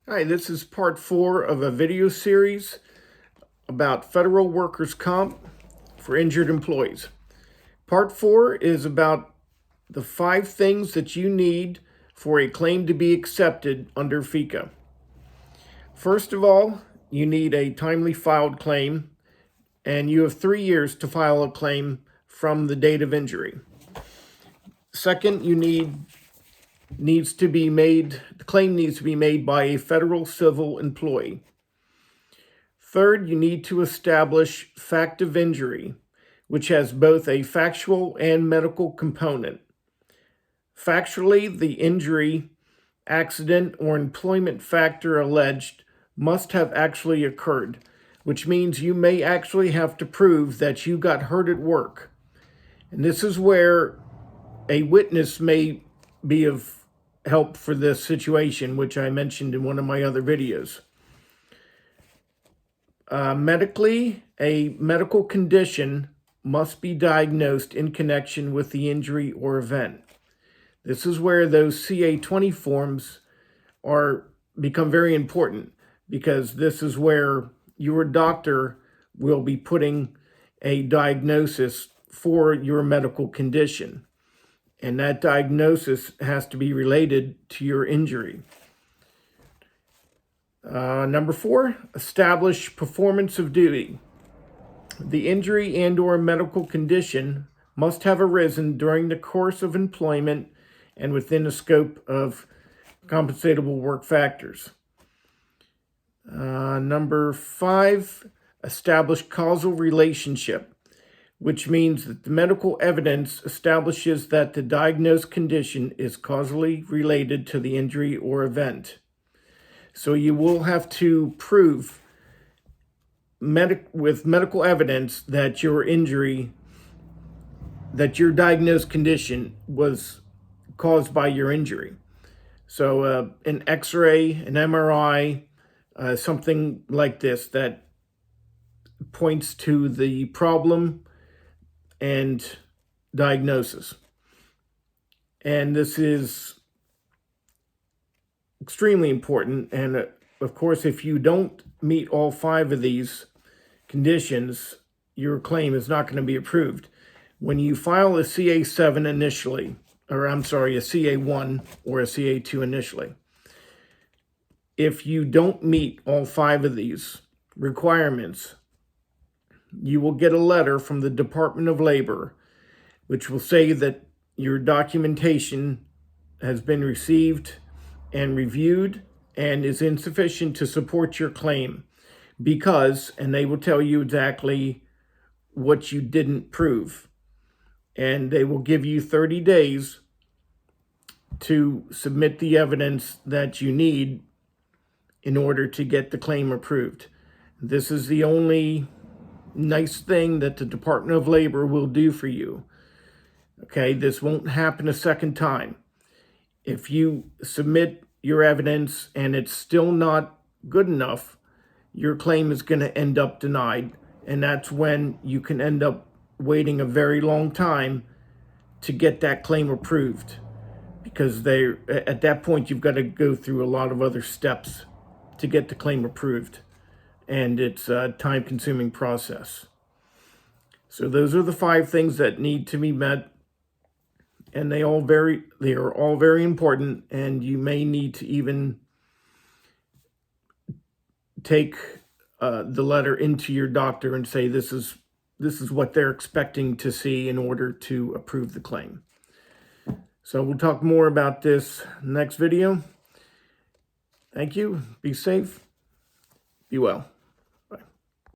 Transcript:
Hi, this is part 4 of a video series about federal workers' comp for injured employees. Part 4 is about the 5 things that you need for a claim to be accepted under FECA. First of all, you need a timely filed claim, and you have 3 years to file a claim from the date of injury. Second, the claim needs to be made by a federal civil employee. Third, you need to establish fact of injury, which has both a factual and medical component. Factually, the injury, accident, or employment factor alleged must have actually occurred, which means you may actually have to prove that you got hurt at work. And this is where a witness may be of help for this situation, which I mentioned in one of my other videos. Medically, a medical condition must be diagnosed in connection with the injury or event. This is where those CA-20 forms become very important, because this is where your doctor will be putting a diagnosis for your medical condition. And that diagnosis has to be related to your injury. Number 4, establish performance of duty. The injury and/or medical condition must have arisen during the course of employment and within the scope of compensatable work factors. Number 5, establish causal relationship, which means that the medical evidence establishes that the diagnosed condition is causally related to the injury or event. So you will have to prove with medical evidence that your diagnosed condition was caused by your injury. So an X-ray, an MRI, something like this that points to the problem and diagnosis. And this is extremely important. And of course, if you don't meet all 5 of these conditions, your claim is not going to be approved. When you file a CA-7 initially, a CA-1 or a CA-2 initially, if you don't meet all 5 of these requirements, you will get a letter from the Department of Labor, which will say that your documentation has been received and reviewed and is insufficient to support your claim and they will tell you exactly what you didn't prove. And they will give you 30 days to submit the evidence that you need in order to get the claim approved. This is the only nice thing that the Department of Labor will do for you. Okay, this won't happen a second time. If you submit your evidence and it's still not good enough, your claim is going to end up denied. And that's when you can end up waiting a very long time to get that claim approved, because at that point you've got to go through a lot of other steps to get the claim approved, and it's a time-consuming process. So those are the 5 things that need to be met, and they are all very important, and you may need to even take the letter into your doctor and say this is what they're expecting to see in order to approve the claim. So we'll talk more about this next video. Thank you. Be safe. Be well.